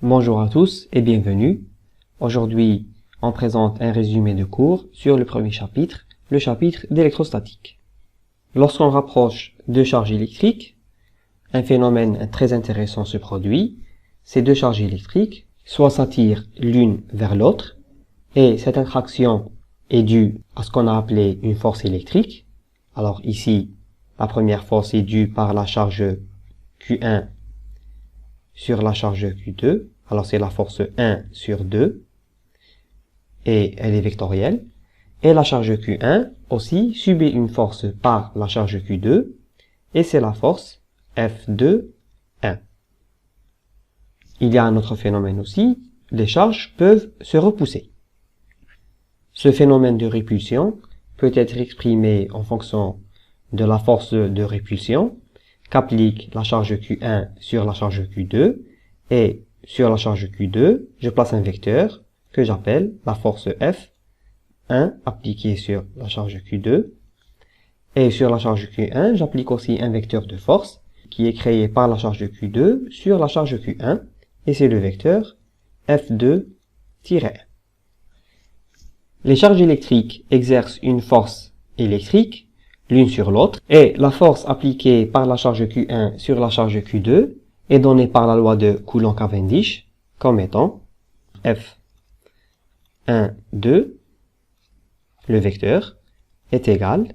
Bonjour à tous et bienvenue. Aujourd'hui, on présente un résumé de cours sur le premier chapitre, le chapitre d'électrostatique. Lorsqu'on rapproche deux charges électriques, un phénomène très intéressant se produit. Ces deux charges électriques soit s'attirent l'une vers l'autre, et cette attraction est due à ce qu'on a appelé une force électrique. Alors ici, la première force est due par la charge Q1 sur la charge Q2. Alors c'est la force 1 sur 2, et elle est vectorielle. Et la charge Q1 aussi subit une force par la charge Q2, et c'est la force F2, 1. Il y a un autre phénomène aussi, les charges peuvent se repousser. Ce phénomène de répulsion peut être exprimé en fonction de la force de répulsion qu'applique la charge Q1 sur la charge Q2, et sur la charge Q2, je place un vecteur que j'appelle la force F1 appliquée sur la charge Q2, et sur la charge Q1, j'applique aussi un vecteur de force qui est créé par la charge Q2 sur la charge Q1, et c'est le vecteur F2-1. Les charges électriques exercent une force électrique l'une sur l'autre, et la force appliquée par la charge Q1 sur la charge Q2 est donnée par la loi de Coulomb-Cavendish comme étant F1, 2, le vecteur, est égal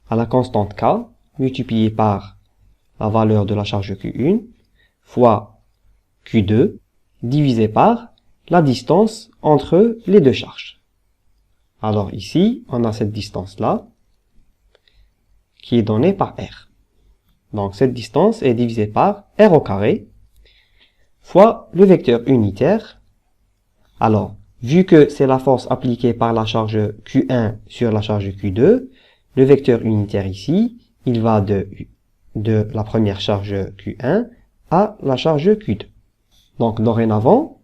à la constante K multipliée par la valeur de la charge Q1 fois Q2 divisé par la distance entre les deux charges. Alors ici, on a cette distance-là qui est donnée par R. Donc cette distance est divisée par R au carré fois le vecteur unitaire. Alors, vu que c'est la force appliquée par la charge Q1 sur la charge Q2, le vecteur unitaire ici, il va de la première charge Q1 à la charge Q2. Donc dorénavant,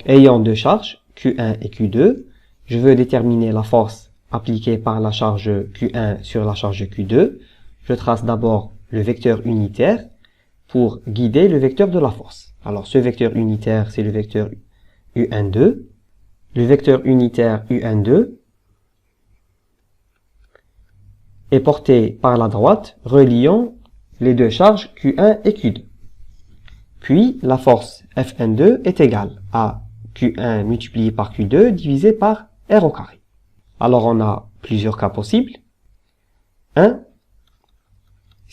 ayant deux charges, Q1 et Q2, je veux déterminer la force appliquée par la charge Q1 sur la charge Q2. Je trace d'abord le vecteur unitaire pour guider le vecteur de la force. Alors ce vecteur unitaire, c'est le vecteur UN2. Le vecteur unitaire UN2 est porté par la droite reliant les deux charges Q1 et Q2. Puis la force Fn2 est égale à Q1 multiplié par Q2 divisé par R au carré. Alors on a plusieurs cas possibles. 1.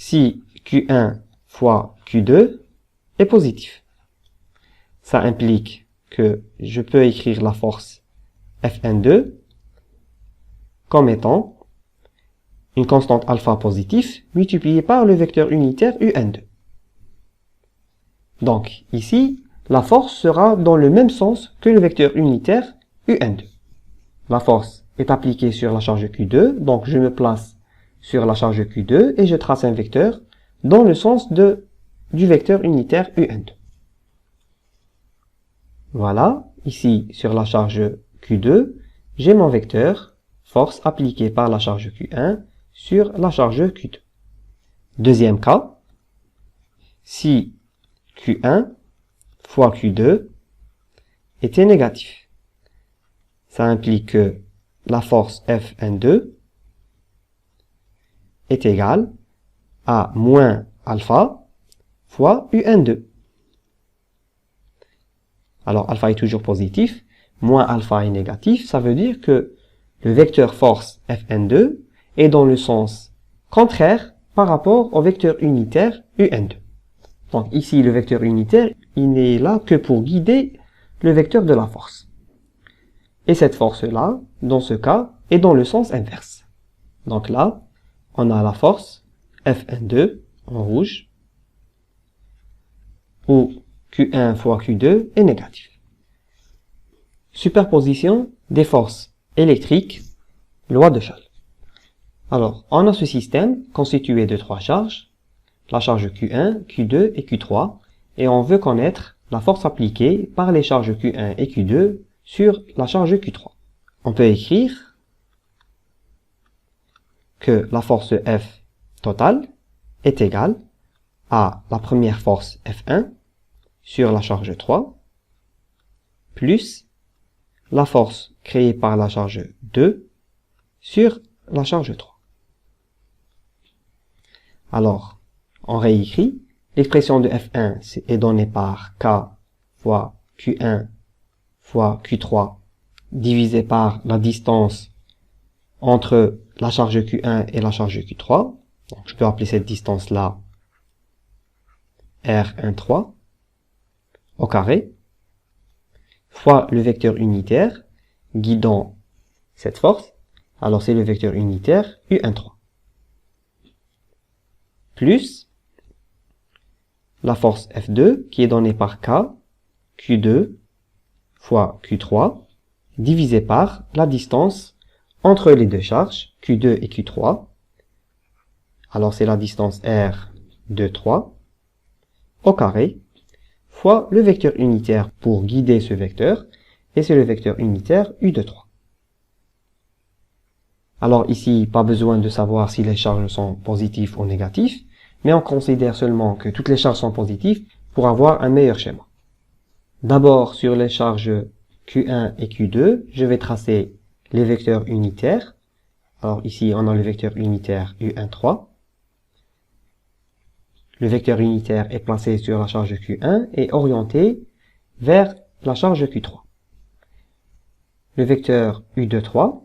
Si Q1 fois Q2 est positif. Ça implique que je peux écrire la force Fn2 comme étant une constante alpha positive multipliée par le vecteur unitaire UN2. Donc ici, la force sera dans le même sens que le vecteur unitaire UN2. La force est appliquée sur la charge Q2, donc je me place sur la charge Q2 et je trace un vecteur dans le sens du vecteur unitaire UN2. Voilà, ici sur la charge Q2, j'ai mon vecteur force appliquée par la charge Q1 sur la charge Q2. Deuxième cas, si Q1 fois Q2 était négatif. Ça implique que la force Fn2 est égale à moins alpha fois UN2. Alors alpha est toujours positif, moins alpha est négatif, ça veut dire que le vecteur force Fn2 est dans le sens contraire par rapport au vecteur unitaire UN2. Donc ici, le vecteur unitaire, il n'est là que pour guider le vecteur de la force. Et cette force-là, dans ce cas, est dans le sens inverse. Donc là, on a la force Fn2 en rouge, où Q1 fois Q2 est négatif. Superposition des forces électriques, loi de Joule. Alors, on a ce système constitué de trois charges, la charge Q1, Q2 et Q3, et on veut connaître la force appliquée par les charges Q1 et Q2 sur la charge Q3. On peut écrire que la force F totale est égale à la première force F1 sur la charge 3 plus la force créée par la charge 2 sur la charge 3. Alors, on réécrit. L'expression de F1 est donnée par K fois Q1 fois Q3 divisé par la distance entre la charge Q1 et la charge Q3. Donc, je peux appeler cette distance-là R13 au carré, fois le vecteur unitaire guidant cette force. Alors, c'est le vecteur unitaire U13. Plus la force F2 qui est donnée par K, Q2 fois Q3, divisé par la distance entre les deux charges, Q2 et Q3. Alors c'est la distance R23 au carré, fois le vecteur unitaire pour guider ce vecteur, et c'est le vecteur unitaire U23. Alors ici, pas besoin de savoir si les charges sont positives ou négatives, mais on considère seulement que toutes les charges sont positives pour avoir un meilleur schéma. D'abord, sur les charges Q1 et Q2, je vais tracer les vecteurs unitaires. Alors ici, on a le vecteur unitaire U13. Le vecteur unitaire est placé sur la charge Q1 et orienté vers la charge Q3. Le vecteur U23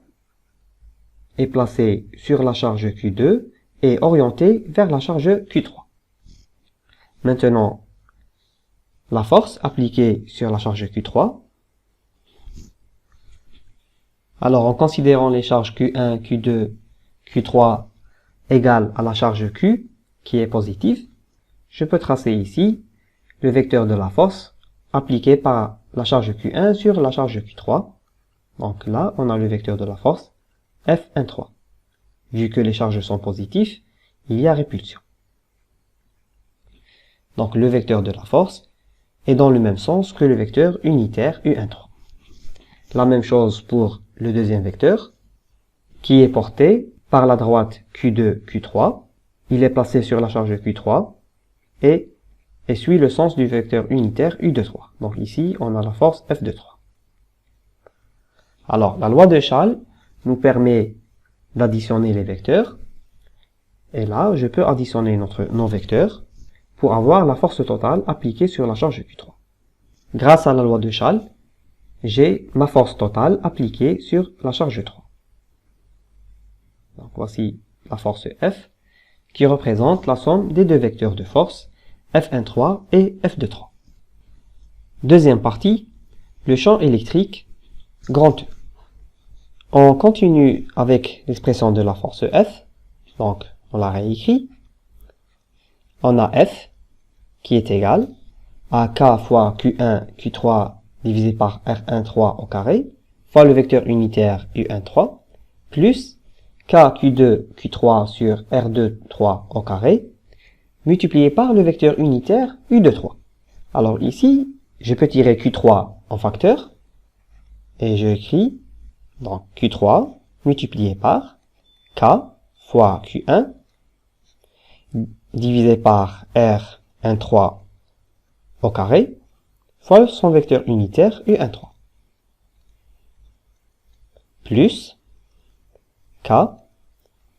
est placé sur la charge Q2 et orienté vers la charge Q3. Maintenant, la force appliquée sur la charge Q3. Alors, en considérant les charges Q1, Q2, Q3 égales à la charge Q, qui est positive, je peux tracer ici le vecteur de la force appliqué par la charge Q1 sur la charge Q3. Donc là, on a le vecteur de la force F13. Vu que les charges sont positives, il y a répulsion. Donc le vecteur de la force est dans le même sens que le vecteur unitaire U13. La même chose pour le deuxième vecteur, qui est porté par la droite Q2, Q3. Il est placé sur la charge Q3 et suit le sens du vecteur unitaire U23. Donc ici, on a la force F23. Alors, la loi de Schall nous permet d'additionner les vecteurs. Et là, je peux additionner nos vecteurs pour avoir la force totale appliquée sur la charge Q3. Grâce à la loi de Schall, j'ai ma force totale appliquée sur la charge 3. Donc voici la force F, qui représente la somme des deux vecteurs de force, F13 et F23. Deuxième partie, le champ électrique, grand E. On continue avec l'expression de la force F, donc on la réécrit. On a F qui est égal à K fois Q1, Q3 divisé par R13 au carré, fois le vecteur unitaire U13, plus K Q2, Q3 sur R23 au carré, multiplié par le vecteur unitaire U23. Alors ici, je peux tirer Q3 en facteur, et je écris donc Q3 multiplié par K fois Q1 divisé par R13 au carré fois son vecteur unitaire U13 plus K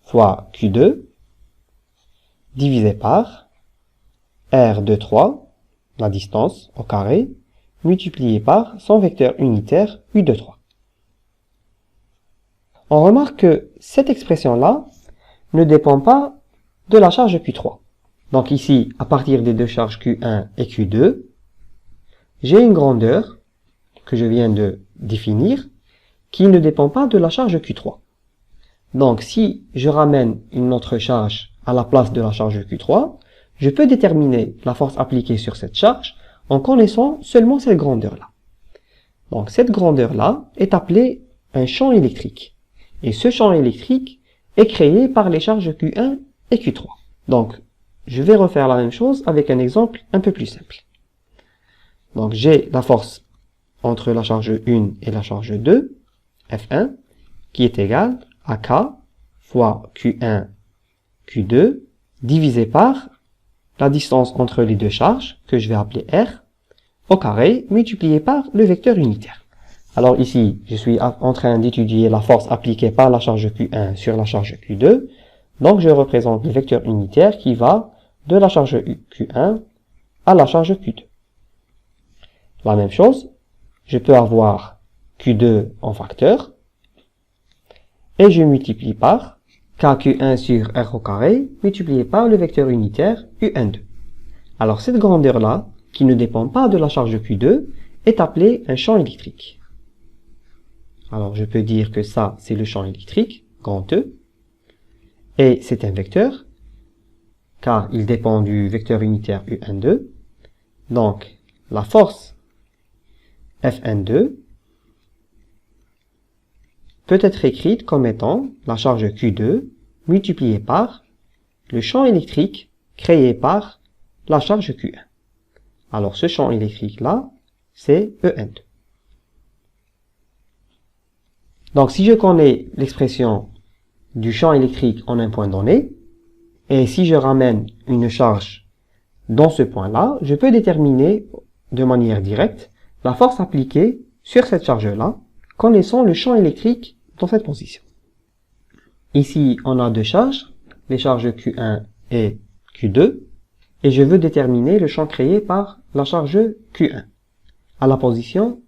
fois Q2 divisé par R23, la distance au carré, multiplié par son vecteur unitaire U23. On remarque que cette expression-là ne dépend pas de la charge Q3. Donc ici, à partir des deux charges Q1 et Q2, j'ai une grandeur que je viens de définir qui ne dépend pas de la charge Q3. Donc si je ramène une autre charge à la place de la charge Q3, je peux déterminer la force appliquée sur cette charge en connaissant seulement cette grandeur-là. Donc cette grandeur-là est appelée un champ électrique. Et ce champ électrique est créé par les charges Q1 et Q3. Donc je vais refaire la même chose avec un exemple un peu plus simple. Donc j'ai la force entre la charge 1 et la charge 2, F1, qui est égale à K fois Q1, Q2, divisé par la distance entre les deux charges, que je vais appeler R, au carré multiplié par le vecteur unitaire. Alors ici, je suis en train d'étudier la force appliquée par la charge Q1 sur la charge Q2. Donc je représente le vecteur unitaire qui va de la charge Q1 à la charge Q2. La même chose, je peux avoir Q2 en facteur, et je multiplie par KQ1 sur R au carré, multiplié par le vecteur unitaire UN2. Alors cette grandeur-là, qui ne dépend pas de la charge Q2, est appelée un champ électrique. Alors je peux dire que ça, c'est le champ électrique, grand E, et c'est un vecteur, car il dépend du vecteur unitaire UN2. Donc la force Fn2 peut être écrite comme étant la charge Q2 multipliée par le champ électrique créé par la charge Q1. Alors ce champ électrique-là, c'est En2. Donc si je connais l'expression du champ électrique en un point donné, et si je ramène une charge dans ce point-là, je peux déterminer de manière directe la force appliquée sur cette charge-là, connaissant le champ électrique dans cette position. Ici, on a deux charges, les charges Q1 et Q2, et je veux déterminer le champ créé par la charge Q1, à la position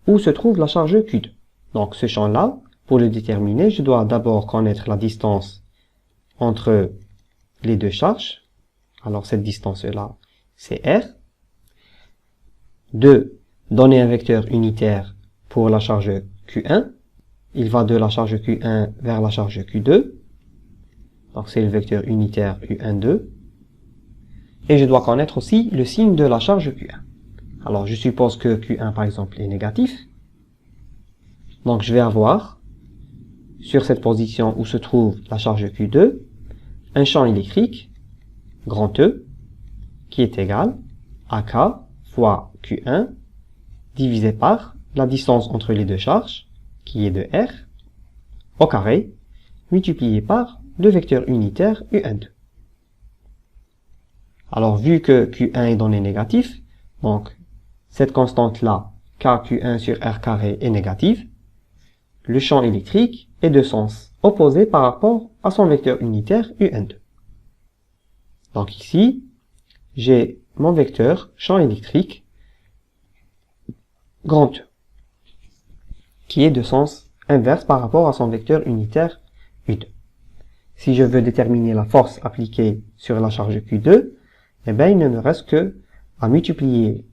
où se trouve la charge Q2. Donc ce champ-là, pour le déterminer, je dois d'abord connaître la distance entre les deux charges. Alors cette distance-là, c'est R. 2. Donner un vecteur unitaire pour la charge Q1. Il va de la charge Q1 vers la charge Q2. Donc c'est le vecteur unitaire UN2. Et je dois connaître aussi le signe de la charge Q1. Alors je suppose que Q1 par exemple est négatif. Donc je vais avoir, sur cette position où se trouve la charge Q2, un champ électrique, grand E, qui est égal à K fois Q1, divisé par la distance entre les deux charges, qui est de R, au carré, multiplié par le vecteur unitaire UN2. Alors, vu que Q1 est donné négatif, donc cette constante-là, KQ1 sur R carré est négative, le champ électrique est de sens opposé par rapport à son vecteur unitaire UN2. Donc ici, j'ai mon vecteur champ électrique grand E, qui est de sens inverse par rapport à son vecteur unitaire U2. Si je veux déterminer la force appliquée sur la charge Q2, eh bien, il ne me reste que à multiplier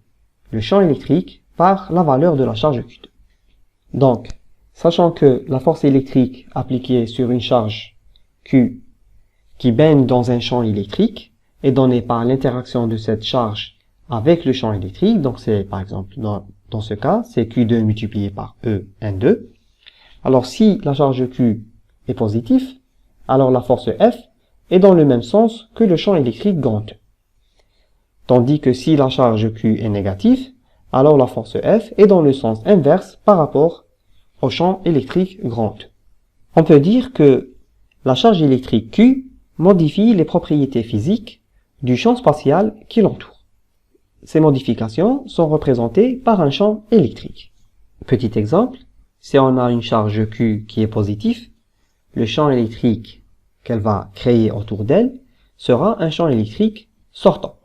le champ électrique par la valeur de la charge Q2. Donc, sachant que la force électrique appliquée sur une charge Q qui baigne dans un champ électrique est donnée par l'interaction de cette charge avec le champ électrique, donc c'est par exemple dans ce cas, c'est Q2 multiplié par N2. Alors si la charge Q est positive, alors la force F est dans le même sens que le champ électrique grand E. Tandis que si la charge Q est négative, alors la force F est dans le sens inverse par rapport au champ électrique grand E. On peut dire que la charge électrique Q modifie les propriétés physiques du champ spatial qui l'entoure. Ces modifications sont représentées par un champ électrique. Petit exemple, si on a une charge Q qui est positive, le champ électrique qu'elle va créer autour d'elle sera un champ électrique sortant.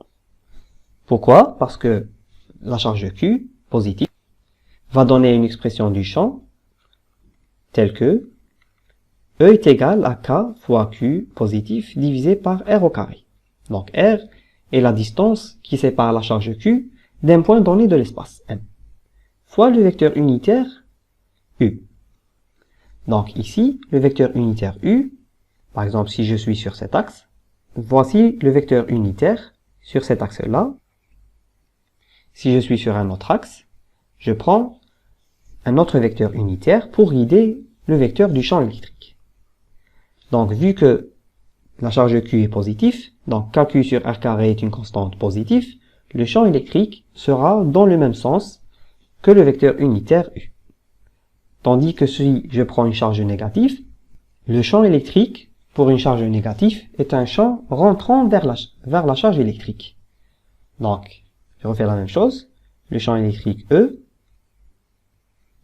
Pourquoi? Parce que la charge Q positive va donner une expression du champ telle que E est égal à K fois Q positif divisé par R au carré. Donc R est la distance qui sépare la charge Q d'un point donné de l'espace M, fois le vecteur unitaire U. Donc ici, le vecteur unitaire U, par exemple si je suis sur cet axe, voici le vecteur unitaire sur cet axe-là. Si je suis sur un autre axe, je prends un autre vecteur unitaire pour guider le vecteur du champ électrique. Donc vu que la charge Q est positive, donc KQ sur R carré est une constante positive, le champ électrique sera dans le même sens que le vecteur unitaire U. Tandis que si je prends une charge négative, le champ électrique pour une charge négative est un champ rentrant vers la charge électrique. Donc, je refais la même chose. le champ électrique E,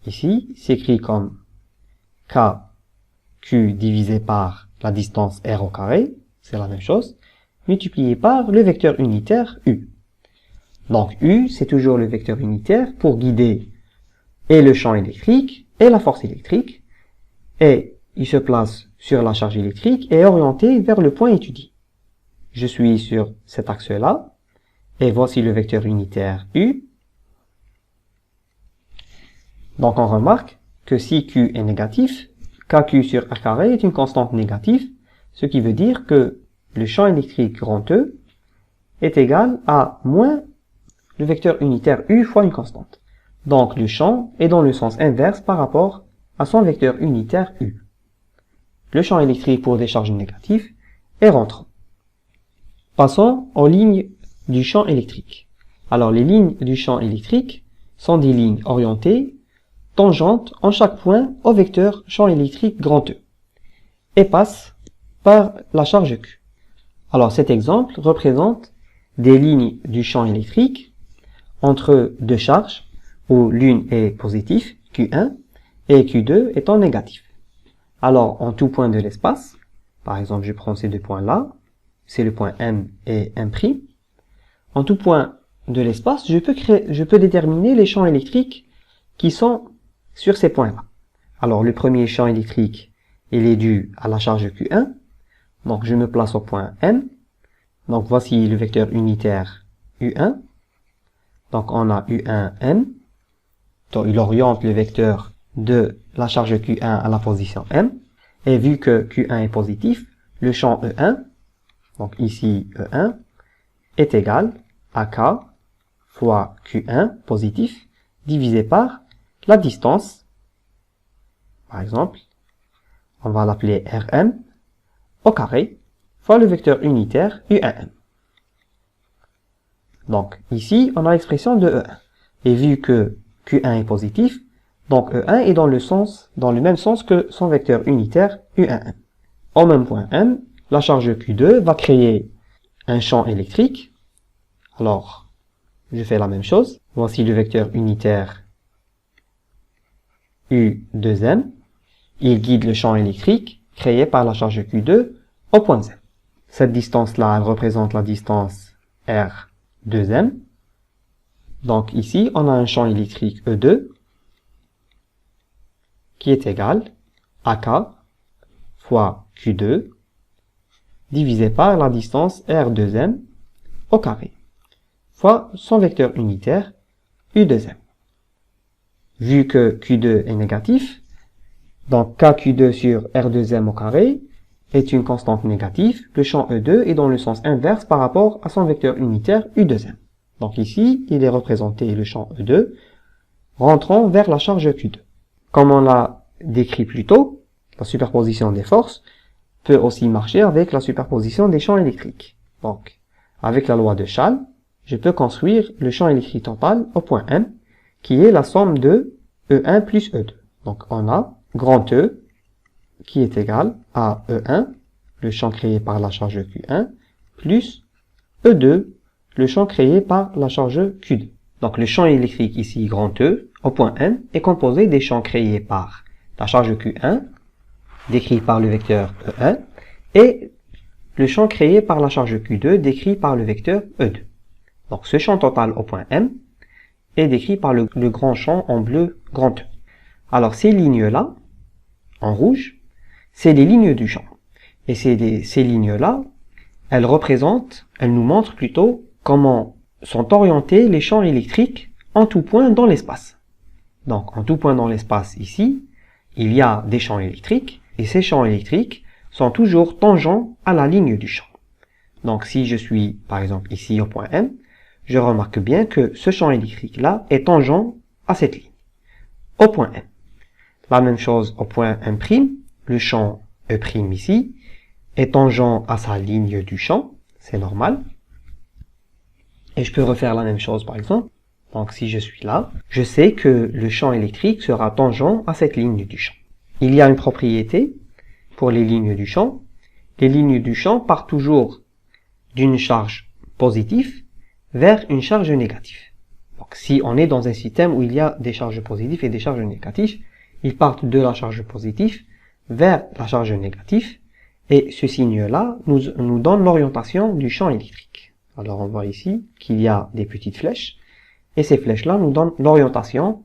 ici, s'écrit comme KQ divisé par la distance R au carré, c'est la même chose, multiplié par le vecteur unitaire U. Donc U, c'est toujours le vecteur unitaire pour guider et le champ électrique et la force électrique, et il se place sur la charge électrique et est orienté vers le point étudié. Je suis sur cet axe-là, et voici le vecteur unitaire U. Donc on remarque que si Q est négatif, KQ sur R carré est une constante négative, ce qui veut dire que le champ électrique grand E est égal à moins le vecteur unitaire U fois une constante. Donc le champ est dans le sens inverse par rapport à son vecteur unitaire U. Le champ électrique pour des charges négatives est rentrant. Passons aux lignes du champ électrique. Alors les lignes du champ électrique sont des lignes orientées, tangentes en chaque point au vecteur champ électrique grand E, et passent par la charge Q. Alors cet exemple représente des lignes du champ électrique entre deux charges, où l'une est positive, Q1, et Q2 étant négatif. Alors, en tout point de l'espace, par exemple, je prends ces deux points-là, c'est le point M et M'. En tout point de l'espace, je peux déterminer les champs électriques qui sont sur ces points-là. Alors, le premier champ électrique, il est dû à la charge Q1, donc je me place au point M. Donc, voici le vecteur unitaire U1. Donc, on a U1M. Donc, il oriente le vecteur de la charge Q1 à la position M. Et vu que Q1 est positif, le champ E1, donc ici E1, est égal à K fois Q1 positif divisé par la distance. Par exemple, on va l'appeler Rm au carré fois le vecteur unitaire U1M. Donc ici, on a l'expression de E1. Et vu que Q1 est positif, donc E1 est dans le même sens que son vecteur unitaire U1M. Au même point M, la charge Q2 va créer un champ électrique. Alors, je fais la même chose. Voici le vecteur unitaire U2M. Il guide le champ électrique créé par la charge Q2 au point Z. Cette distance-là, elle représente la distance R2M. Donc ici, on a un champ électrique E2 qui est égal à K fois Q2 divisé par la distance R2M au carré fois son vecteur unitaire U2M. Vu que Q2 est négatif, donc KQ2 sur R2M au carré est une constante négative, le champ E2 est dans le sens inverse par rapport à son vecteur unitaire U2M. Donc ici, il est représenté le champ E2 rentrant vers la charge Q2. Comme on l'a décrit plus tôt, la superposition des forces peut aussi marcher avec la superposition des champs électriques. Donc, avec la loi de Schall, je peux construire le champ électrique total au point M, qui est la somme de E1 plus E2. Donc, on a grand E, qui est égal à E1, le champ créé par la charge Q1, plus E2, le champ créé par la charge Q2. Donc, le champ électrique ici, grand E, au point M, est composé des champs créés par la charge Q1, décrit par le vecteur E1, et le champ créé par la charge Q2, décrit par le vecteur E2. Donc, ce champ total au point M est décrit par le grand champ en bleu, grand E. Alors, ces lignes-là, en rouge, c'est les lignes du champ. Et ces lignes-là, elles nous montrent plutôt comment sont orientés les champs électriques en tout point dans l'espace. Donc, en tout point dans l'espace ici, il y a des champs électriques, et ces champs électriques sont toujours tangents à la ligne du champ. Donc, si je suis, par exemple, ici au point M, je remarque bien que ce champ électrique-là est tangent à cette ligne, au point M. La même chose au point M', le champ E' ici est tangent à sa ligne du champ, c'est normal. Et je peux refaire la même chose par exemple. Donc si je suis là, je sais que le champ électrique sera tangent à cette ligne du champ. Il y a une propriété pour les lignes du champ. Les lignes du champ partent toujours d'une charge positive vers une charge négative. Donc, si on est dans un système où il y a des charges positives et des charges négatives, ils partent de la charge positive vers la charge négative, et ce signe-là nous donne l'orientation du champ électrique. Alors, on voit ici qu'il y a des petites flèches, et ces flèches-là nous donnent l'orientation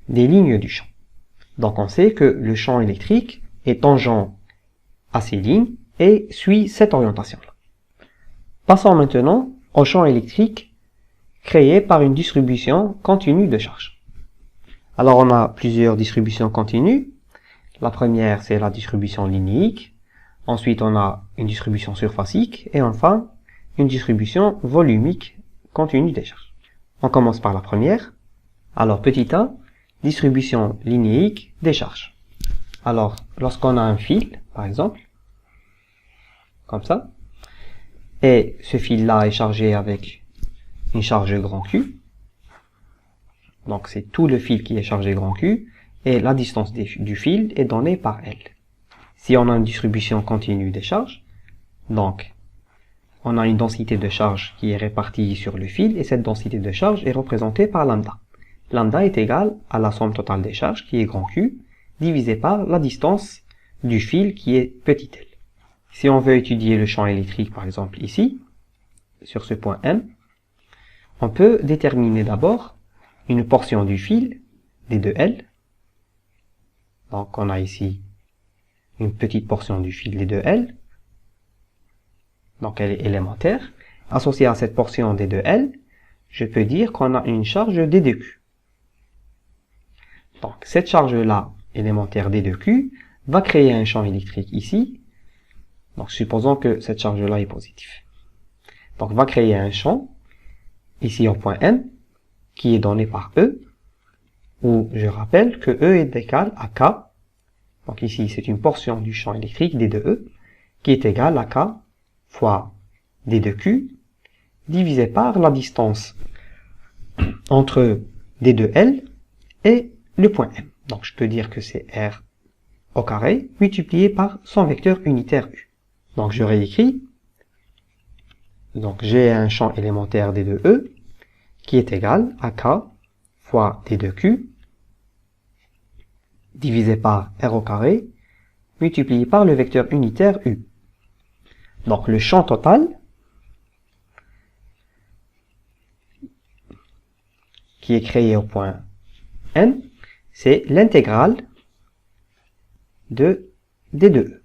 des lignes du champ. Donc, on sait que le champ électrique est tangent à ces lignes et suit cette orientation-là. Passons maintenant au champ électrique créé par une distribution continue de charge. Alors, on a plusieurs distributions continues. La première, c'est la distribution linéique. Ensuite, on a une distribution surfacique. Et enfin, une distribution volumique continue des charges. On commence par la première. Alors, petit a, distribution linéique des charges. Alors, lorsqu'on a un fil, par exemple, comme ça, et ce fil-là est chargé avec une charge grand Q, donc c'est tout le fil qui est chargé grand Q, et la distance du fil est donnée par L. Si on a une distribution continue des charges, donc on a une densité de charge qui est répartie sur le fil, et cette densité de charge est représentée par lambda. Lambda est égale à la somme totale des charges, qui est grand Q, divisé par la distance du fil, qui est petit l. Si on veut étudier le champ électrique, par exemple ici, sur ce point M, on peut déterminer d'abord une portion du fil, d2L. Donc on a ici une petite portion du fil d2L. Donc elle est élémentaire. Associée à cette portion d2L, je peux dire qu'on a une charge d2Q. Donc cette charge-là, élémentaire d2Q, va créer un champ électrique ici. Donc supposons que cette charge-là est positive. Donc va créer un champ ici au point M, qui est donné par E, où je rappelle que E est égal à K. Donc ici c'est une portion du champ électrique d de E, qui est égale à K fois d de Q, divisé par la distance entre d de L et le point M. Donc je peux dire que c'est R au carré multiplié par son vecteur unitaire U. Donc je réécris. Donc j'ai un champ élémentaire d de E qui est égal à K fois d de Q divisé par R au carré multiplié par le vecteur unitaire U. Donc le champ total qui est créé au point M, c'est l'intégrale de d de E.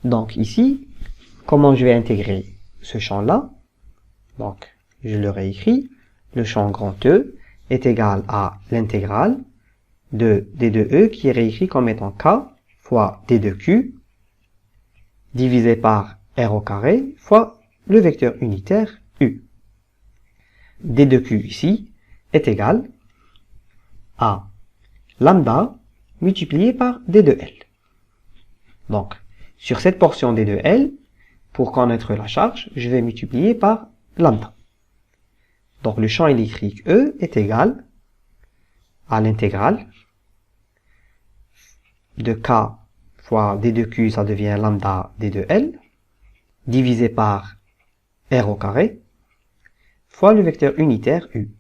Donc ici, comment je vais intégrer ce champ-là? Donc je le réécris. Le champ grand E est égal à l'intégrale de d de E qui est réécrit comme étant K fois d de Q divisé par R au carré fois le vecteur unitaire U. d de Q ici est égal à lambda multiplié par d de L. Donc, sur cette portion d de L, pour connaître la charge, je vais multiplier par lambda. Donc le champ électrique E est égal à l'intégrale de K fois d de Q, ça devient lambda d de L, divisé par R au carré, fois le vecteur unitaire U.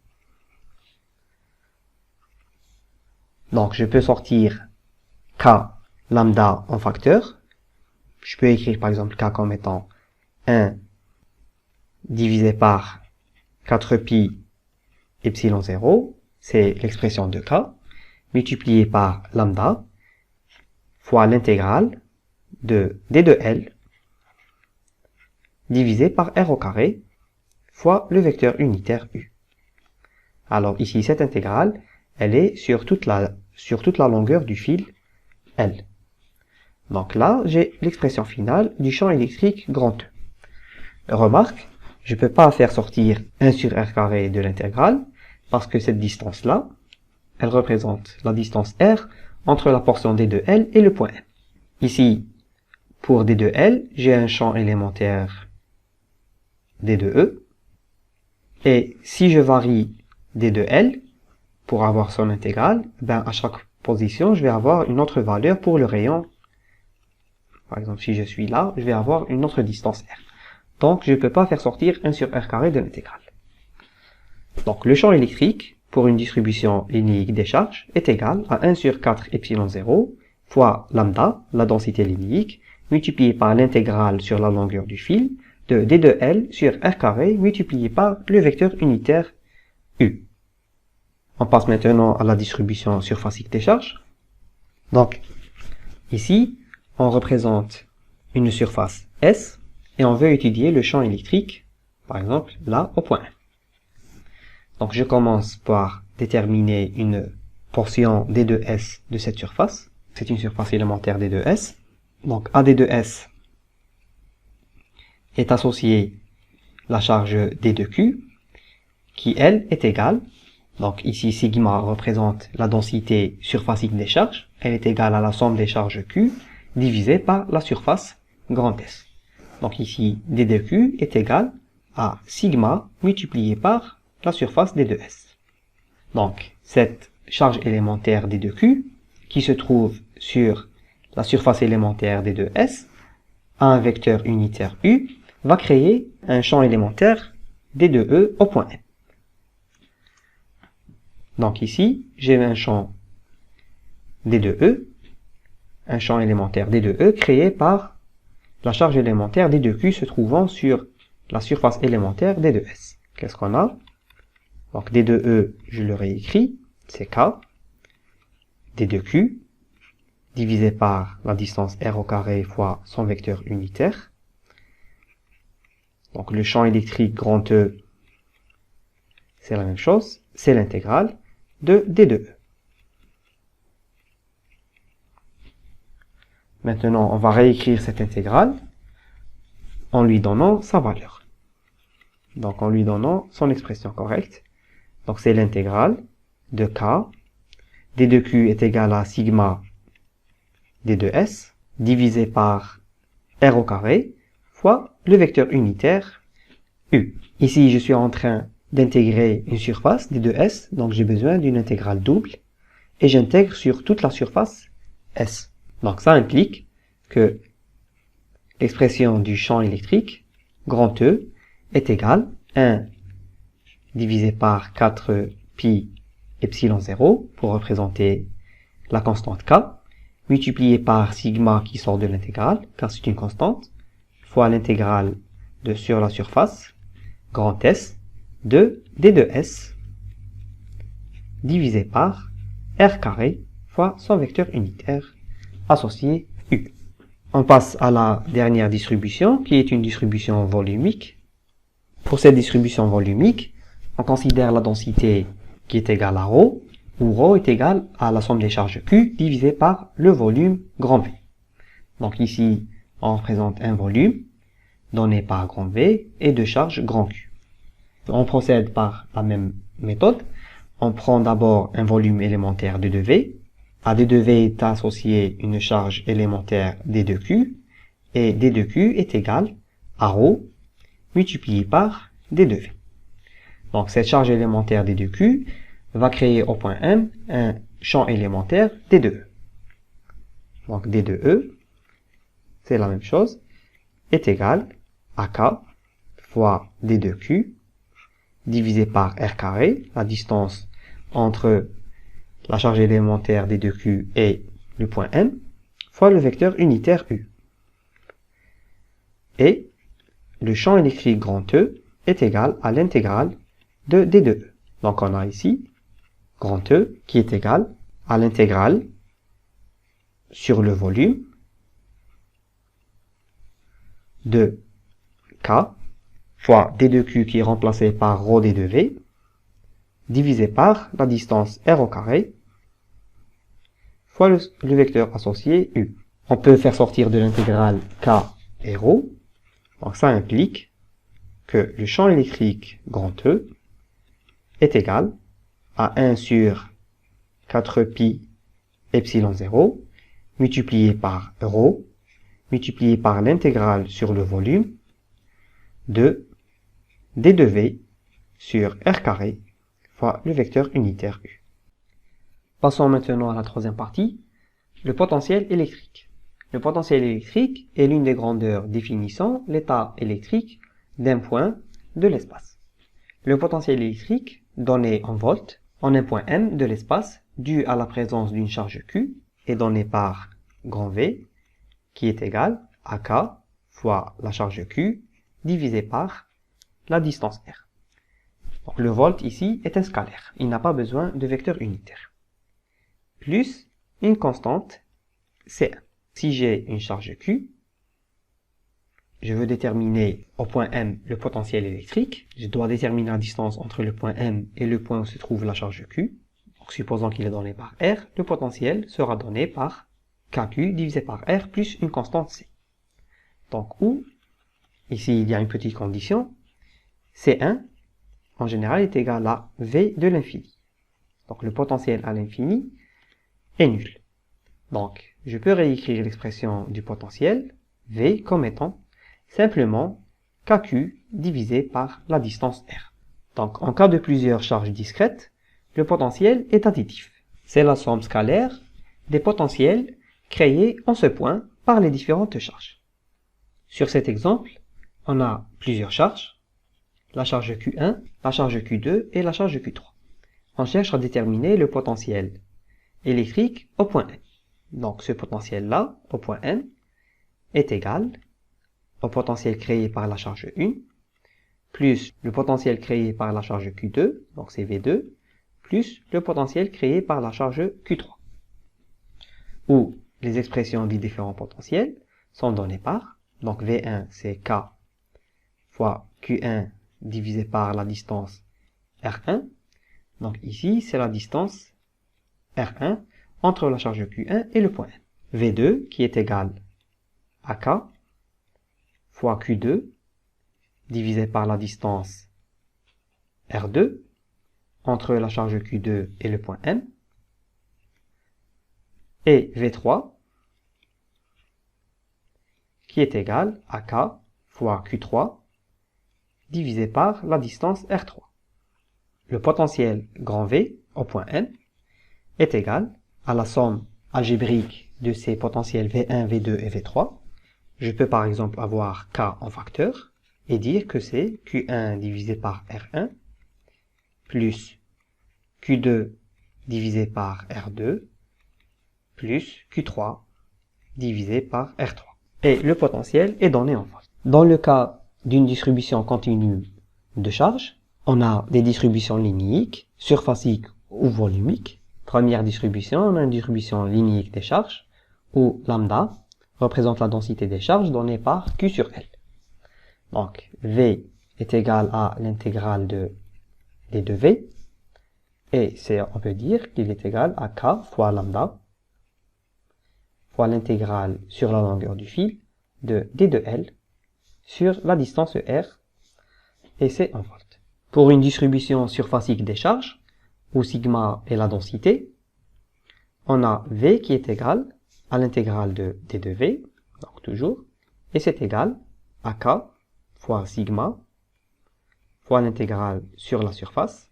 Donc je peux sortir K lambda en facteur. Je peux écrire par exemple K comme étant 1 divisé par 4pi epsilon 0, c'est l'expression de K, multiplié par lambda, fois l'intégrale de d de L, divisé par R au carré, fois le vecteur unitaire U. Alors ici, cette intégrale, elle est sur toute la longueur du fil L. Donc là, j'ai l'expression finale du champ électrique grand E. Remarque, je ne peux pas faire sortir 1 sur R carré de l'intégrale, parce que cette distance-là, elle représente la distance R entre la portion d de L et le point M. Ici, pour d de L, j'ai un champ élémentaire d de E, et si je varie d de L, pour avoir son intégrale, ben à chaque position, je vais avoir une autre valeur pour le rayon. Par exemple, si je suis là, je vais avoir une autre distance R. Donc, je ne peux pas faire sortir 1 sur R carré de l'intégrale. Donc le champ électrique pour une distribution linéique des charges est égal à 1 sur 4 epsilon 0 fois lambda, la densité linéique, multiplié par l'intégrale sur la longueur du fil de d de L sur r carré multiplié par le vecteur unitaire U. On passe maintenant à la distribution surfacique des charges. Donc, ici, on représente une surface S et on veut étudier le champ électrique, par exemple, là, au point 1. Donc, je commence par déterminer une portion d de S de cette surface. C'est une surface élémentaire d de S. Donc, à d de S est associée la charge d de Q, qui, elle, est égale. Donc, ici, sigma représente la densité surfacique des charges. Elle est égale à la somme des charges Q divisée par la surface grand S. Donc, ici, d de Q est égal à sigma multiplié par la surface d de S. Donc, cette charge élémentaire d de Q, qui se trouve sur la surface élémentaire d de S, a un vecteur unitaire U, va créer un champ élémentaire d de E au point M. Donc ici, j'ai un champ d de E, un champ élémentaire d de E créé par la charge élémentaire d de Q se trouvant sur la surface élémentaire d de S. Qu'est-ce qu'on a? Donc d de E, je le réécris, c'est K, d de Q, divisé par la distance r au carré fois son vecteur unitaire. Donc le champ électrique grand E, c'est la même chose, c'est l'intégrale de d de E. Maintenant, on va réécrire cette intégrale en lui donnant sa valeur. Donc en lui donnant son expression correcte. Donc c'est l'intégrale de K, d de Q est égal à sigma d de S, divisé par r au carré, fois le vecteur unitaire U. Ici, je suis en train d'intégrer une surface d de S, donc j'ai besoin d'une intégrale double, et j'intègre sur toute la surface S. Donc ça implique que l'expression du champ électrique, grand E, est égale à 1 divisé par 4 pi epsilon 0, pour représenter la constante K, multiplié par sigma qui sort de l'intégrale, car c'est une constante, fois l'intégrale de sur la surface, grand S, de d de S, divisé par r carré, fois son vecteur unitaire, associé U. On passe à la dernière distribution, qui est une distribution volumique. Pour cette distribution volumique, on considère la densité qui est égale à ρ, où ρ est égal à la somme des charges Q divisé par le volume grand V. Donc ici, on représente un volume donné par grand V et de charge grand Q. On procède par la même méthode. On prend d'abord un volume élémentaire d de V. À d de V est associé une charge élémentaire d de Q, et d de Q est égal à ρ multiplié par d de V. Donc cette charge élémentaire d de Q va créer au point M un champ élémentaire d de E. Donc d de E, c'est la même chose, est égal à K fois d de Q divisé par r carré, la distance entre la charge élémentaire d de Q et le point M, fois le vecteur unitaire U. Et le champ électrique grand E est égal à l'intégrale de d de E. Donc on a ici grand E qui est égal à l'intégrale sur le volume de K fois d de Q qui est remplacé par ρ d de V divisé par la distance r au carré fois le vecteur associé U. On peut faire sortir de l'intégrale K et ρ. Donc ça implique que le champ électrique grand E est égal à 1 sur 4 pi epsilon 0 multiplié par ρ multiplié par l'intégrale sur le volume de d de V sur r carré fois le vecteur unitaire U. Passons maintenant à la troisième partie, le potentiel électrique. Le potentiel électrique est l'une des grandeurs définissant l'état électrique d'un point de l'espace. Le potentiel électrique donné en volts en un point M de l'espace dû à la présence d'une charge Q est donné par grand V qui est égal à K fois la charge Q divisé par la distance R. Donc, le volt ici est un scalaire, il n'a pas besoin de vecteur unitaire. Plus une constante C1. Si j'ai une charge Q, je veux déterminer au point M le potentiel électrique. Je dois déterminer la distance entre le point M et le point où se trouve la charge Q. Donc, supposons qu'il est donné par R, le potentiel sera donné par KQ divisé par R plus une constante C. Donc, où, ici il y a une petite condition, C1, en général, est égal à V de l'infini. Donc, le potentiel à l'infini est nul. Donc, je peux réécrire l'expression du potentiel, V, comme étant simplement KQ divisé par la distance R. Donc, en cas de plusieurs charges discrètes, le potentiel est additif. C'est la somme scalaire des potentiels créés en ce point par les différentes charges. Sur cet exemple, on a plusieurs charges, la charge Q1, la charge Q2 et la charge Q3. On cherche à déterminer le potentiel électrique au point N. Donc, ce potentiel-là, au point N, est égal au potentiel créé par la charge 1, plus le potentiel créé par la charge Q2, donc c'est V2, plus le potentiel créé par la charge Q3. Où les expressions des différents potentiels sont données par, donc V1 c'est K fois Q1 divisé par la distance R1. Donc ici c'est la distance R1 entre la charge Q1 et le point N. V2 qui est égal à K fois Q2 divisé par la distance R2 entre la charge Q2 et le point M, et V3 qui est égal à K fois Q3 divisé par la distance R3. Le potentiel grand V au point M est égal à la somme algébrique de ces potentiels V1, V2 et V3. Je peux par exemple avoir K en facteur et dire que c'est Q1 divisé par R1 plus Q2 divisé par R2 plus Q3 divisé par R3. Et le potentiel est donné en volts. Dans le cas d'une distribution continue de charge, on a des distributions linéiques, surfaciques ou volumiques. Première distribution, on a une distribution linéique des charges, où lambda représente la densité des charges donnée par Q sur L. Donc, V est égal à l'intégrale de D de V, et on peut dire qu'il est égal à K fois lambda fois l'intégrale sur la longueur du fil de D de L sur la distance R, et c'est en volts. Pour une distribution surfacique des charges, où sigma est la densité, on a V qui est égal à l'intégrale de D de V, donc toujours, et c'est égal à K fois sigma fois l'intégrale sur la surface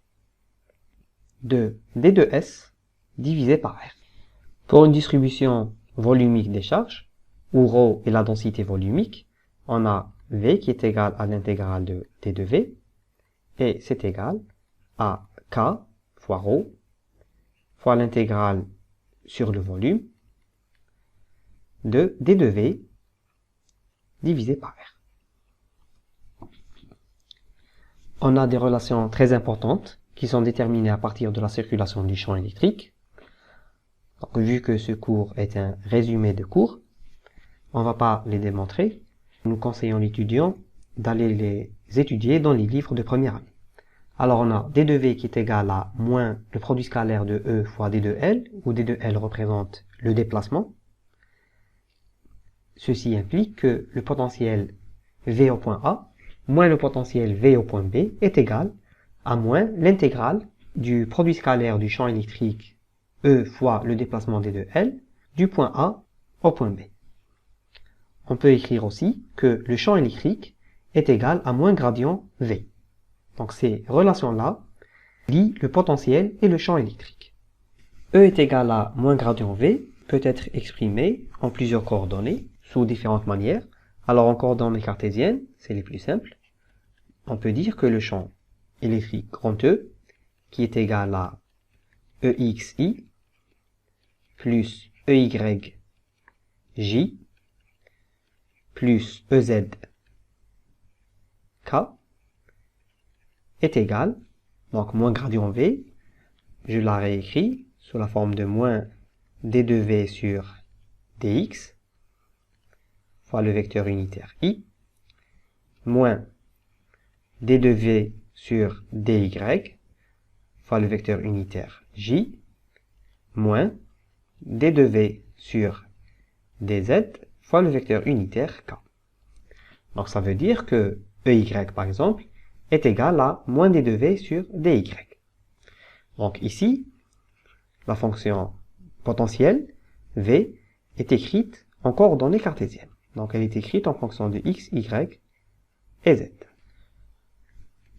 de D de S divisé par R. Pour une distribution volumique des charges, où ρ est la densité volumique, on a V qui est égal à l'intégrale de D de V, et c'est égal à K fois ρ fois l'intégrale sur le volume de D de V divisé par R. On a des relations très importantes qui sont déterminées à partir de la circulation du champ électrique. Donc, vu que ce cours est un résumé de cours, on ne va pas les démontrer. Nous conseillons l'étudiant d'aller les étudier dans les livres de première année. Alors on a D de V qui est égal à moins le produit scalaire de E fois D de L, où D de L représente le déplacement. Ceci implique que le potentiel V au point A moins le potentiel V au point B est égal à moins l'intégrale du produit scalaire du champ électrique E fois le déplacement D de L du point A au point B. On peut écrire aussi que le champ électrique est égal à moins gradient V. Donc ces relations-là lient le potentiel et le champ électrique. E est égal à moins gradient V peut être exprimé en plusieurs coordonnées sous différentes manières. Alors en coordonnées cartésiennes, c'est les plus simples. On peut dire que le champ électrique grand E qui est égal à EXI plus EYJ plus EZK est égal, donc moins gradient V, je la réécris sous la forme de moins d de V sur dx fois le vecteur unitaire I, moins d de V sur dy fois le vecteur unitaire J, moins d de V sur dz fois le vecteur unitaire K. Donc ça veut dire que EY, par exemple, est égal à moins d de V sur dy. Donc ici, la fonction potentielle, V, est écrite en coordonnées cartésiennes. Donc elle est écrite en fonction de x, y et z.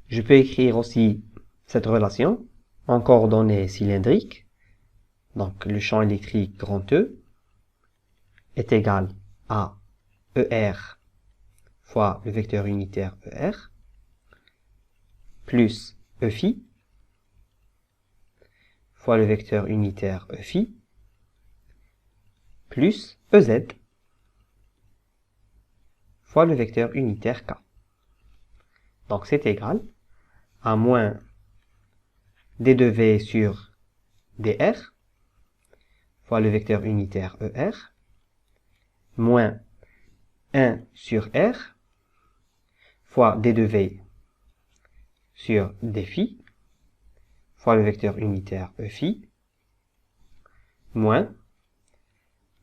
Je peux écrire aussi cette relation en coordonnées cylindriques. Donc le champ électrique grand E est égal à ER fois le vecteur unitaire ER plus EφI fois le vecteur unitaire EφI plus EZ fois le vecteur unitaire K. Donc c'est égal à moins d de V sur dr fois le vecteur unitaire ER moins 1 sur R fois d de V sur dφ fois le vecteur unitaire EφI moins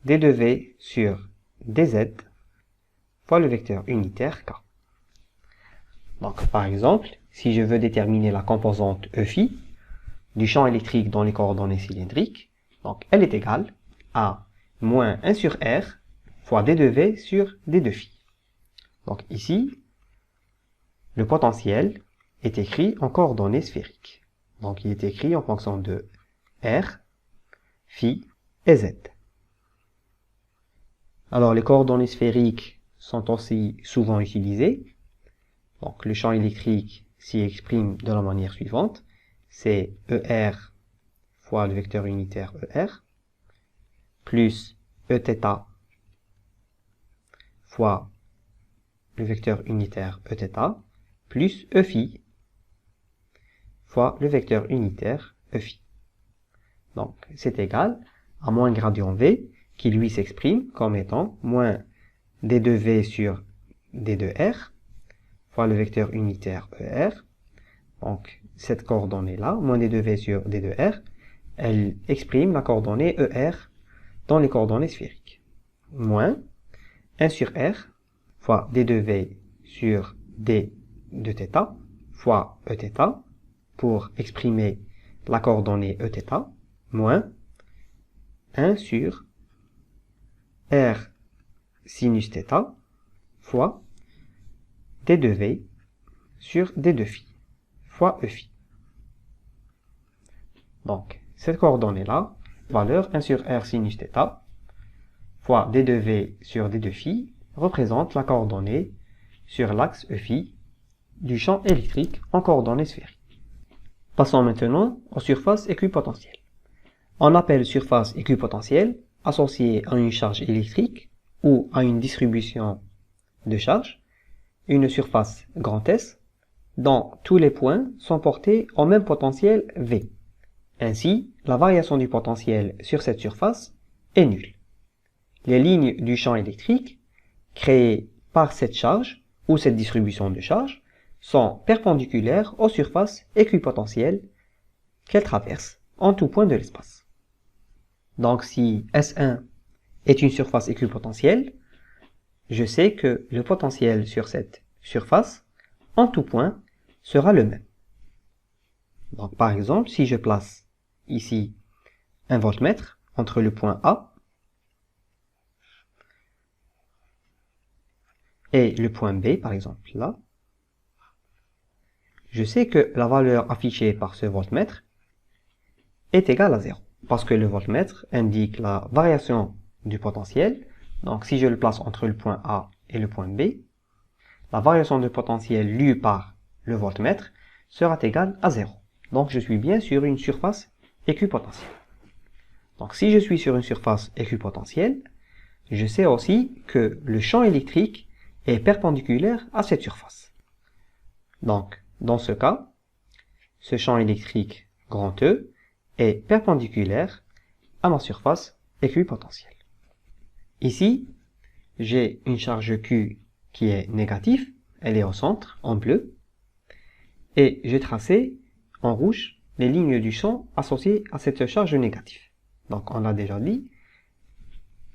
d de V sur dz fois le vecteur unitaire K. Donc par exemple, si je veux déterminer la composante EφI du champ électrique dans les coordonnées cylindriques, donc elle est égale à moins 1 sur R fois d de V sur d de φ. Donc ici, le potentiel est écrit en coordonnées sphériques. Donc il est écrit en fonction de R, φ et Z. Alors les coordonnées sphériques sont aussi souvent utilisées. Donc le champ électrique s'y exprime de la manière suivante. C'est ER fois le vecteur unitaire ER plus Eθ fois le vecteur unitaire Eθ plus Eφ fois le vecteur unitaire Eφ. Donc c'est égal à moins gradient V qui lui s'exprime comme étant moins d de V sur d de R fois le vecteur unitaire ER. Donc cette coordonnée-là, moins d de V sur d de R, elle exprime la coordonnée ER dans les coordonnées sphériques. Moins 1 sur R fois d de V sur d de θ fois Eθ pour exprimer la coordonnée Eθ, moins 1 sur R sinus θ fois d de V sur d de φ fois Eφ. Donc, cette coordonnée-là, valeur 1 sur R sinus θ fois d de V sur d de φ représente la coordonnée sur l'axe Eφ du champ électrique en coordonnées sphériques. Passons maintenant aux surfaces équipotentielles. On appelle surface équipotentielle associée à une charge électrique ou à une distribution de charge une surface grand S dont tous les points sont portés au même potentiel V. Ainsi, la variation du potentiel sur cette surface est nulle. Les lignes du champ électrique créées par cette charge ou cette distribution de charge sont perpendiculaires aux surfaces équipotentielles qu'elles traversent en tout point de l'espace. Donc si S1 est une surface équipotentielle, je sais que le potentiel sur cette surface, en tout point, sera le même. Donc par exemple, si je place ici un voltmètre entre le point A et le point B, par exemple là, je sais que la valeur affichée par ce voltmètre est égale à 0, parce que le voltmètre indique la variation du potentiel. Donc si je le place entre le point A et le point B, la variation de potentiel lue par le voltmètre sera égale à 0. Donc je suis bien sur une surface équipotentielle. Donc si je suis sur une surface équipotentielle, je sais aussi que le champ électrique est perpendiculaire à cette surface. Donc dans ce cas, ce champ électrique grand E est perpendiculaire à ma surface équipotentielle. Ici, j'ai une charge Q qui est négative, elle est au centre, en bleu, et j'ai tracé en rouge les lignes du champ associées à cette charge négative. Donc on l'a déjà dit,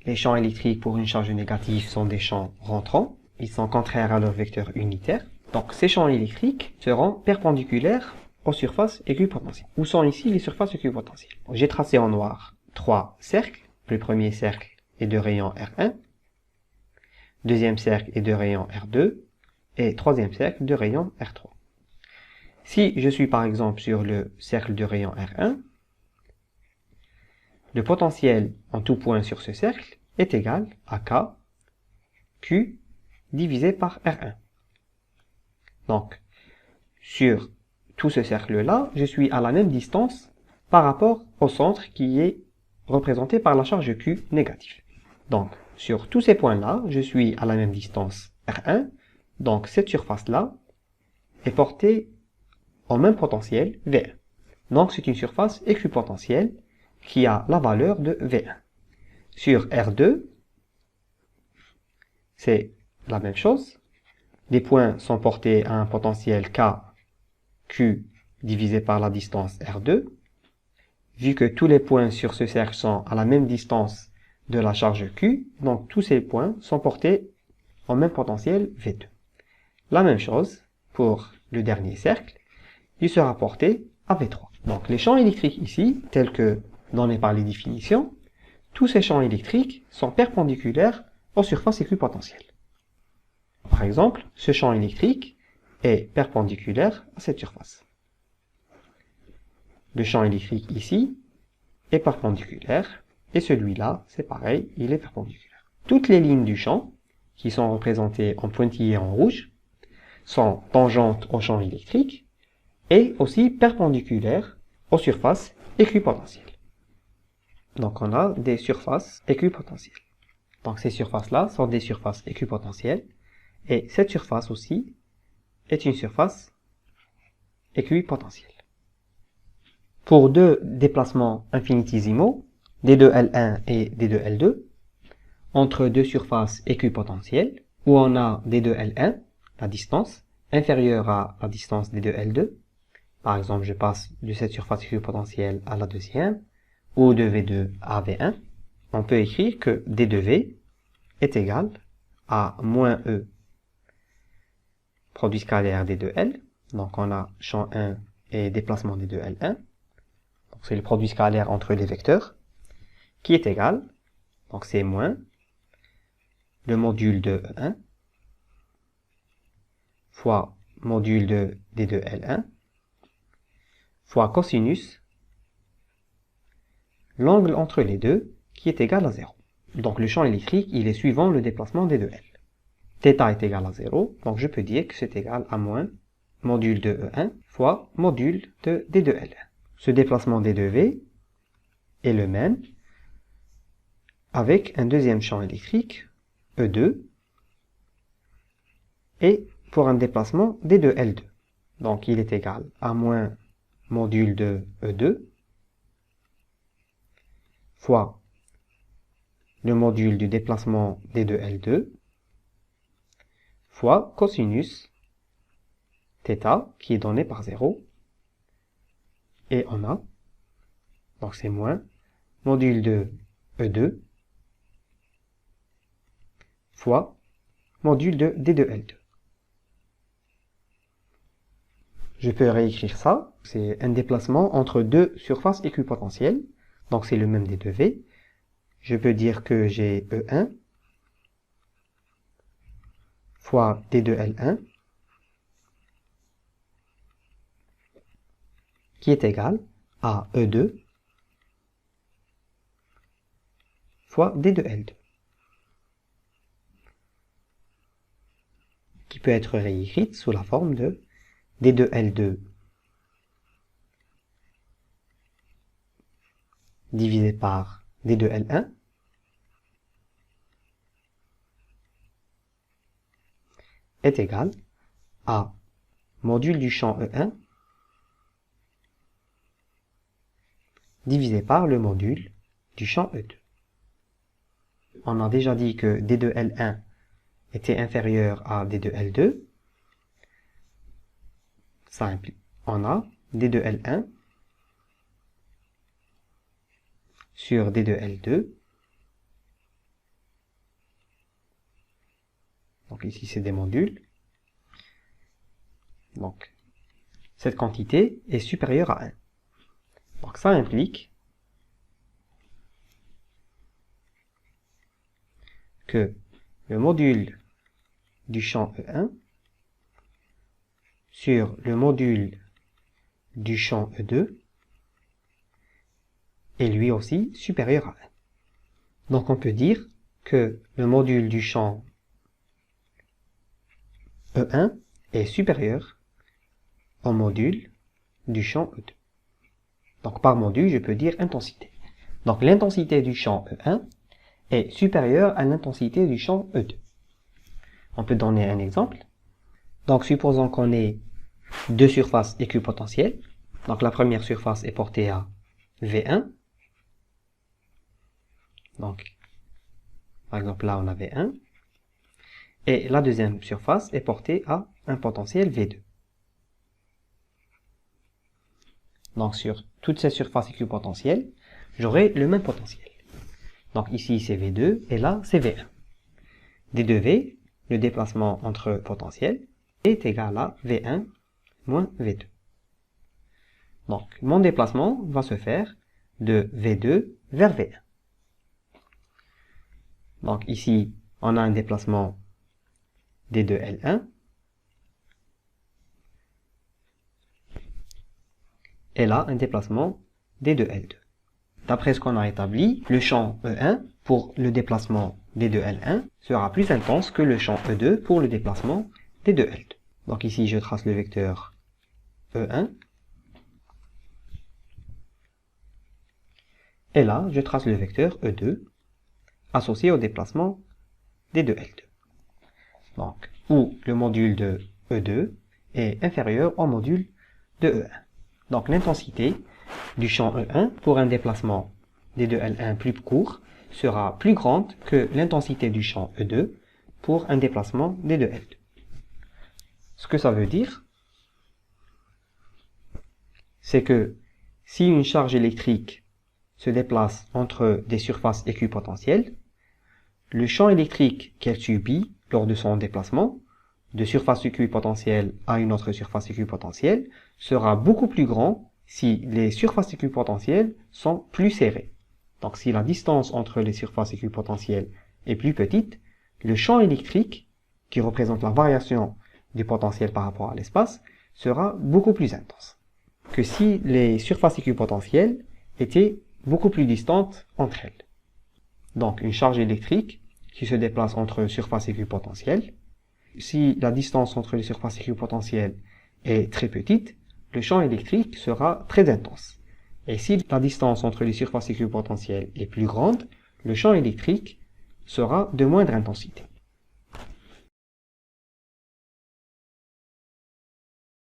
les champs électriques pour une charge négative sont des champs rentrants, ils sont contraires à leur vecteur unitaire, donc ces champs électriques seront perpendiculaires aux surfaces équipotentielles. Où sont ici les surfaces équipotentielles? J'ai tracé en noir 3 cercles, le premier cercle est de rayon R1, deuxième cercle est de rayon R2, et troisième cercle de rayon R3. Si je suis par exemple sur le cercle de rayon R1, le potentiel en tout point sur ce cercle est égal à K, Q, divisé par R1. Donc, sur tout ce cercle-là, je suis à la même distance par rapport au centre qui est représenté par la charge Q négative. Donc, sur tous ces points-là, je suis à la même distance R1, donc cette surface-là est portée en même potentiel V1. Donc c'est une surface équipotentielle qui a la valeur de V1. Sur R2, c'est la même chose. Les points sont portés à un potentiel K, Q divisé par la distance R2. Vu que tous les points sur ce cercle sont à la même distance de la charge Q, donc tous ces points sont portés en même potentiel V2. La même chose pour le dernier cercle, il sera porté à V3. Donc les champs électriques ici, tels que donnés par les définitions, tous ces champs électriques sont perpendiculaires aux surfaces équipotentielles. Par exemple, ce champ électrique est perpendiculaire à cette surface. Le champ électrique ici est perpendiculaire, et celui-là, c'est pareil, il est perpendiculaire. Toutes les lignes du champ, qui sont représentées en pointillés en rouge, sont tangentes au champ électrique, et aussi perpendiculaires aux surfaces équipotentielles. Donc on a des surfaces équipotentielles. Donc ces surfaces-là sont des surfaces équipotentielles, et cette surface aussi est une surface équipotentielle. Pour deux déplacements infinitésimaux, d2L1 et d2L2, entre deux surfaces équipotentielles, où on a d2L1, la distance, inférieure à la distance d2L2, par exemple, je passe de cette surface équipotentielle à la deuxième, ou de V2 à V1, on peut écrire que D2V est égal à moins E, produit scalaire D2L, donc on a champ 1 et déplacement D2L1, donc c'est le produit scalaire entre les vecteurs, qui est égal, donc c'est moins, le module de E1, fois module de D2L1, fois cosinus, l'angle entre les deux, qui est égal à 0. Donc le champ électrique, il est suivant le déplacement des deux L. Θ est égal à 0, donc je peux dire que c'est égal à moins module de E1 fois module de D2L1. Ce déplacement D2V est le même avec un deuxième champ électrique, E2, et pour un déplacement D2L2. Donc il est égal à moins module de E2 fois le module du déplacement D2L2 fois cosinus θ qui est donné par 0. Et on a, donc c'est moins module de E2 fois module de D2L2. Je peux réécrire ça, c'est un déplacement entre deux surfaces équipotentielles, donc c'est le même D2V. Je peux dire que j'ai E1 fois D2L1 qui est égal à E2 fois D2L2, qui peut être réécrite sous la forme de D2L2 divisé par D2L1 est égal à module du champ E1 divisé par le module du champ E2. On a déjà dit que D2L1 était inférieur à D2L2. Ça implique, on a D2L1 sur D2L2. Donc ici c'est des modules. Donc cette quantité est supérieure à 1. Donc ça implique que le module du champ E1 sur le module du champ E2 est lui aussi supérieur à 1. Donc on peut dire que le module du champ E1 est supérieur au module du champ E2. Donc par module, je peux dire intensité. Donc l'intensité du champ E1 est supérieure à l'intensité du champ E2. On peut donner un exemple. Donc supposons qu'on ait deux surfaces équipotentielles. Donc la première surface est portée à V1. Donc par exemple là on a V1. Et la deuxième surface est portée à un potentiel V2. Donc sur toutes ces surfaces équipotentielles, j'aurai le même potentiel. Donc ici c'est V2 et là c'est V1. D2V, le déplacement entre potentiels, est égal à V1 moins V2. Donc mon déplacement va se faire de V2 vers V1. Donc ici on a un déplacement D2L1 et là un déplacement D2L2. D'après ce qu'on a établi, le champ E1 pour le déplacement D2L1 sera plus intense que le champ E2 pour le déplacement D2L2. Donc ici je trace le vecteur E1 et là je trace le vecteur E2 associé au déplacement D2L2. Donc, où le module de E2 est inférieur au module de E1. Donc l'intensité du champ E1 pour un déplacement D2L1 plus court sera plus grande que l'intensité du champ E2 pour un déplacement D2L2. Ce que ça veut dire, c'est que si une charge électrique se déplace entre des surfaces équipotentielles, le champ électrique qu'elle subit lors de son déplacement de surface équipotentielle à une autre surface équipotentielle sera beaucoup plus grand si les surfaces équipotentielles sont plus serrées. Donc si la distance entre les surfaces équipotentielles est plus petite, le champ électrique, qui représente la variation du potentiel par rapport à l'espace, sera beaucoup plus intense que si les surfaces équipotentielles étaient beaucoup plus distantes entre elles. Donc une charge électrique qui se déplace entre surfaces équipotentielles, si la distance entre les surfaces équipotentielles est très petite, le champ électrique sera très intense. Et si la distance entre les surfaces équipotentielles est plus grande, le champ électrique sera de moindre intensité.